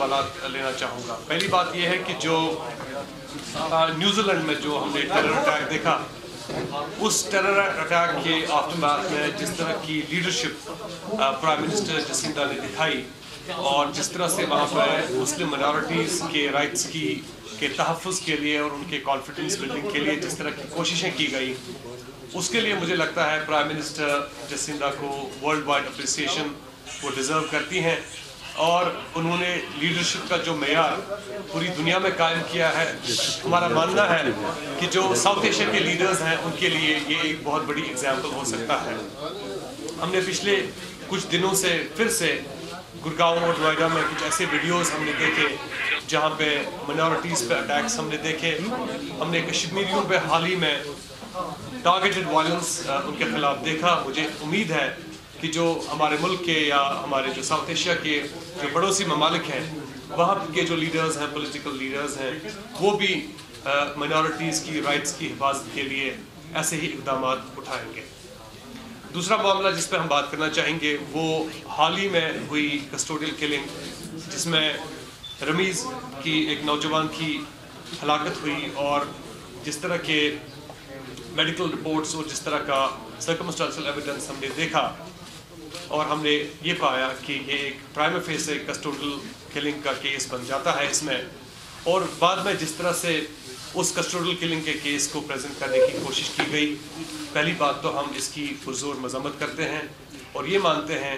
सवालात लेना चाहूँगा। पहली बात यह है कि जो न्यूजीलैंड में जो हमने टेरर अटैक देखा, उस टेरर अटैक के आफ्टरमैथ में जिस तरह की लीडरशिप प्राइम मिनिस्टर जसिंदा ने दिखाई और जिस तरह से वहाँ पर मुस्लिम माइनॉरिटीज़ के राइट्स के तहफ़्फ़ुज़ के लिए और उनके कॉन्फिडेंस बिल्डिंग के लिए जिस तरह की कोशिशें की गई, उसके लिए मुझे लगता है प्राइम मिनिस्टर जसिंदा को वर्ल्ड वाइड अप्रिसिएशन वो डिज़र्व करती हैं। और उन्होंने लीडरशिप का जो मेयार पूरी दुनिया में कायम किया है, हमारा मानना है कि जो साउथ एशिया के लीडर्स हैं उनके लिए ये एक बहुत बड़ी एग्जाम्पल हो सकता है। हमने पिछले कुछ दिनों से फिर से गुड़गांव और नोएडा में कुछ ऐसे वीडियोस हमने देखे जहाँ पे माइनॉरिटीज़ पे अटैक्स हमने देखे। हमने कश्मीरियों पे हाल ही में टारगेटेड वायलेंस उनके खिलाफ देखा। मुझे उम्मीद है कि जो हमारे मुल्क के या हमारे जो साउथ एशिया के जो पड़ोसी ममालिक हैं, वहाँ के जो लीडर्स हैं, पॉलिटिकल लीडर्स हैं, वो भी माइनॉरिटीज़ की राइट्स की हिफाजत के लिए ऐसे ही इक़दाम उठाएंगे। दूसरा मामला जिस पर हम बात करना चाहेंगे वो हाल ही में हुई कस्टोडियल किलिंग, जिसमें रमीज़ की एक नौजवान की हलाकत हुई और जिस तरह के मेडिकल रिपोर्ट्स और जिस तरह का सर्कमस्टेंशियल एविडेंस हमने देखा और हमने ये पाया कि ये एक प्राइमा फेसी कस्टोडियल किलिंग का केस बन जाता है इसमें। और बाद में जिस तरह से उस कस्टोडियल किलिंग के केस को प्रेजेंट करने की कोशिश की गई, पहली बात तो हम इसकी पुरजोर मजम्मत करते हैं और ये मानते हैं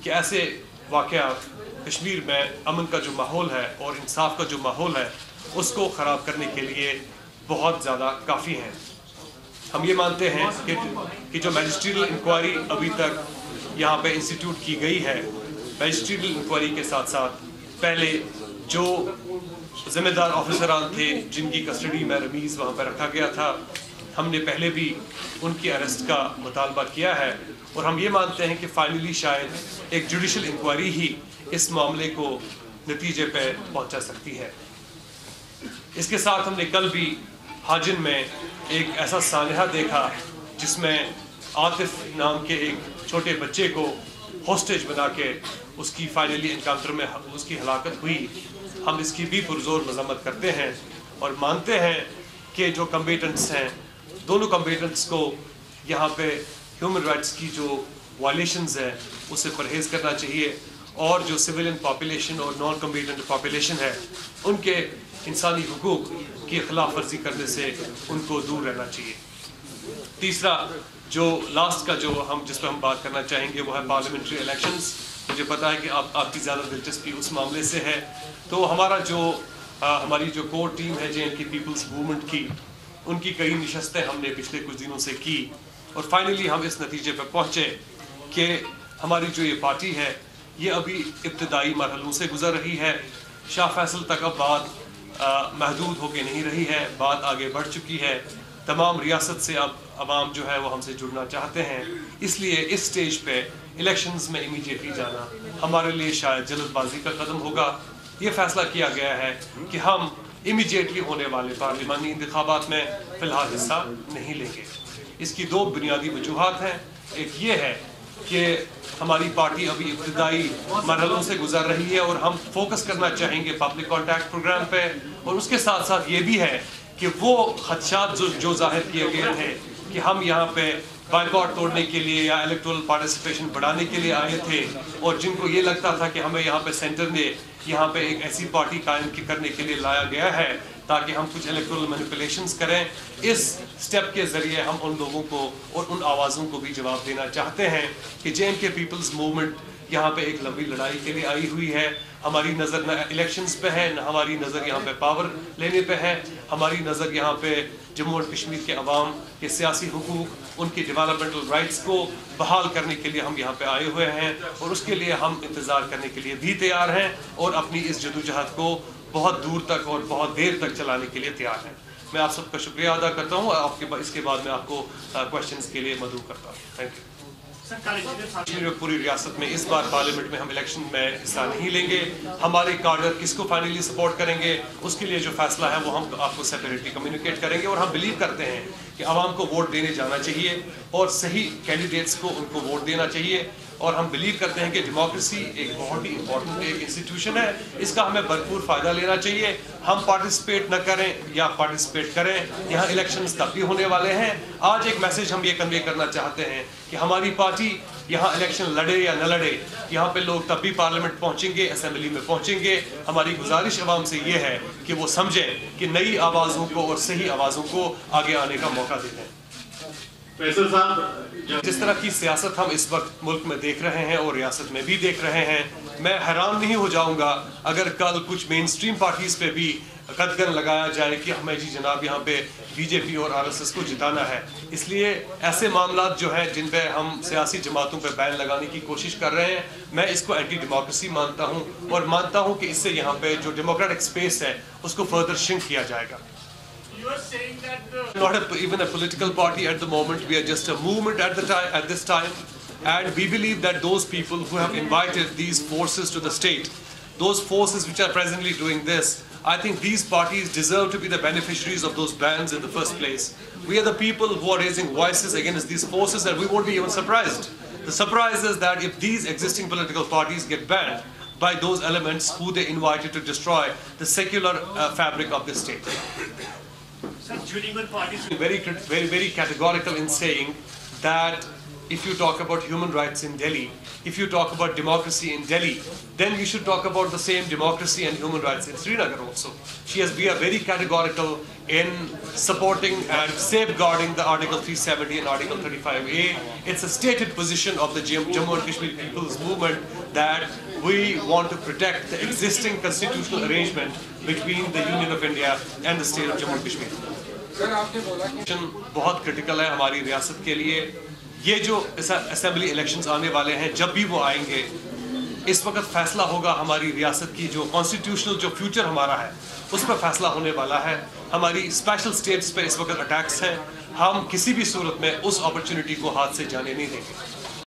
कि ऐसे वाक़यात कश्मीर में अमन का जो माहौल है और इंसाफ का जो माहौल है उसको ख़राब करने के लिए बहुत ज़्यादा काफ़ी हैं। हम ये मानते हैं कि जो मैजिस्ट्रियल इंक्वायरी अभी तक यहाँ पे इंस्टीट्यूट की गई है, मैजिस्ट्रियल इंक्वायरी के साथ साथ पहले जो ज़िम्मेदार ऑफिसरान थे जिनकी कस्टडी में रमीज़ वहाँ पर रखा गया था, हमने पहले भी उनकी अरेस्ट का मुतालबा किया है और हम ये मानते हैं कि फाइनली शायद एक जुडिशल इंक्वायरी ही इस मामले को नतीजे पे पहुँचा सकती है। इसके साथ हमने कल भी हाजिन में एक ऐसा सानहा देखा जिसमें आतिफ नाम के एक छोटे बच्चे को हॉस्टेज बना के उसकी फाइनली एनकाउंटर में उसकी हलाकत हुई। हम इसकी भी पुरजोर मजम्मत करते हैं और मानते हैं कि जो कम्बेटेंट्स हैं, दोनों कम्बेटेंट्स को यहाँ पे ह्यूमन राइट्स की जो वायलेशंस है उससे परहेज़ करना चाहिए और जो सिविलियन पॉपुलेशन और नॉन कम्बेटेंट पॉपुलेशन है उनके इंसानी हुकूक की खिलाफ वर्जी करने से उनको दूर रहना चाहिए। तीसरा जो लास्ट का जो जिस पर हम बात करना चाहेंगे वो है पार्लियामेंट्री इलेक्शंस। मुझे पता है कि आपकी ज़्यादा दिलचस्पी उस मामले से है, तो हमारी जो कोर टीम है JNK पीपल्स मूवमेंट की, उनकी कई नशस्तें हमने पिछले कुछ दिनों से की और फाइनली हम इस नतीजे पर पहुँचे कि हमारी जो ये पार्टी है ये अभी इब्तदाई मरहलों से गुजर रही है। शाह फैसल तक अब बात महदूद होके नहीं रही है, बात आगे बढ़ चुकी है। तमाम रियासत से अब अवाम जो है वो हमसे जुड़ना चाहते हैं, इसलिए इस स्टेज पे इलेक्शंस में इमीडिएटली जाना हमारे लिए शायद जल्दबाजी का कदम होगा। ये फैसला किया गया है कि हम इमीडिएटली होने वाले पार्लिमानी इंतखाबात में फ़िलहाल हिस्सा नहीं लेंगे। इसकी दो बुनियादी वजूहात हैं। एक ये है कि हमारी पार्टी अभी इब्तदाई मरहलों से गुजर रही है और हम फोकस करना चाहेंगे पब्लिक कॉन्टैक्ट प्रोग्राम पे, और उसके साथ साथ ये भी है कि वो खदशात जो जाहिर किए गए थे कि हम यहाँ पे बाइकॉट तोड़ने के लिए या इलेक्टोरल पार्टिसिपेशन बढ़ाने के लिए आए थे और जिनको ये लगता था कि हमें यहाँ पे सेंटर ने यहाँ पे एक ऐसी पार्टी कायम करने के लिए लाया गया है ताकि हम कुछ इलेक्टोरल मैनिपुलेशंस करें, इस स्टेप के ज़रिए हम उन लोगों को और उन आवाज़ों को भी जवाब देना चाहते हैं कि JNK पीपल्स मूवमेंट यहाँ पे एक लंबी लड़ाई के लिए आई हुई है। हमारी नज़र न इलेक्शंस पे है, न हमारी नज़र यहाँ पे पावर लेने पे है। हमारी नज़र यहाँ पे जम्मू और कश्मीर के अवाम के सियासी हुकूक, उनकी डेवलपमेंटल राइट्स को बहाल करने के लिए हम यहाँ पे आए हुए हैं और उसके लिए हम इंतज़ार करने के लिए भी तैयार हैं और अपनी इस जदोजहद को बहुत दूर तक और बहुत देर तक चलाने के लिए तैयार हैं। मैं आप सबका शुक्रिया अदा करता हूँ। इसके बाद मैं आपको क्वेश्चंस के लिए मदऊ करता हूँ। Thank you. कश्मीर पूरी रियासत में इस बार पार्लियामेंट में हम इलेक्शन में हिस्सा नहीं लेंगे। हमारे कार्डर किसको फाइनली सपोर्ट करेंगे उसके लिए जो फैसला है वो हम आपको सेपरेटली कम्युनिकेट करेंगे और हम बिलीव करते हैं कि आवाम को वोट देने जाना चाहिए और सही कैंडिडेट्स को उनको वोट देना चाहिए। اور ہم بلیو کرتے ہیں کہ ڈیموکریسی ایک بہت ہی امپورٹنٹ ایک انسٹیٹیوشن ہے. اس کا ہمیں بھرپور فائدہ لینا چاہیے. ہم پارٹیسپیٹ نہ کریں یا پارٹیسپیٹ کریں, یہاں الیکشنز تب بھی ہونے والے ہیں. آج ایک میسیج ہم یہ کنوے کرنا چاہتے ہیں کہ ہماری پارٹی یہاں الیکشن لڑے یا نہ لڑے, یہاں پہ لوگ تب بھی پارلیمنٹ پہنچیں گے, اسمبلی میں پہنچیں گے. ہماری گزارش عوام سے یہ ہے کہ وہ سمجھیں کہ نئی آوازوں کو اور صحیح آوازوں کو آگے آنے کا موقع دیتے ہیں. فیصل صاحب, جس طرح کی سیاست ہم اس وقت ملک میں دیکھ رہے ہیں اور ریاست میں بھی دیکھ رہے ہیں, میں حیران نہیں ہو جاؤں گا اگر کل کچھ مین سٹریم پارٹیز پہ بھی قدغن لگایا جائے کہ ہمیں جی جناب یہاں پہ بی جے پی اور RSS کو جتانا ہے. اس لیے ایسے معاملات جو ہیں جن پہ ہم سیاسی جماعتوں پہ بین لگانے کی کوشش کر رہے ہیں, میں اس کو اینٹی ڈیموکریسی مانتا ہوں اور مانتا ہوں کہ اس سے یہاں پہ جو ڈیموکریٹک اسپیس ہے اس کو فردر شرنک کیا جائے گا. Not even a political party at the moment. We are just a movement at this time, and we believe that those people who have invited these forces to the state, those forces which are presently doing this, I think these parties deserve to be the beneficiaries of those bans in the first place. We are the people who are raising voices against these forces, and we won't be even surprised. The surprise is that if these existing political parties get banned by those elements who they invited to destroy the secular fabric of this state. Very categorical in saying that if you talk about human rights in Delhi, if you talk about democracy in Delhi, then you should talk about the same democracy and human rights in Srinagar also. We are very categorical in supporting and safeguarding the Article 370 and Article 35A. It's a stated position of the Jammu and Kashmir People's Movement that we want to protect the existing constitutional arrangement between the Union of India and the state of Jammu and Kashmir. بہت critical ہے ہماری ریاست کے لیے. یہ جو assembly elections آنے والے ہیں, جب بھی وہ آئیں گے, اس وقت فیصلہ ہوگا ہماری ریاست کی جو کانسٹیٹیوشنل جو فیوچر ہمارا ہے اس پر فیصلہ ہونے والا ہے. ہماری اسپیشل اسٹیٹس پہ اس وقت اٹیکس ہیں, ہم کسی بھی صورت میں اس اپرچونٹی کو ہاتھ سے جانے نہیں دیں گے.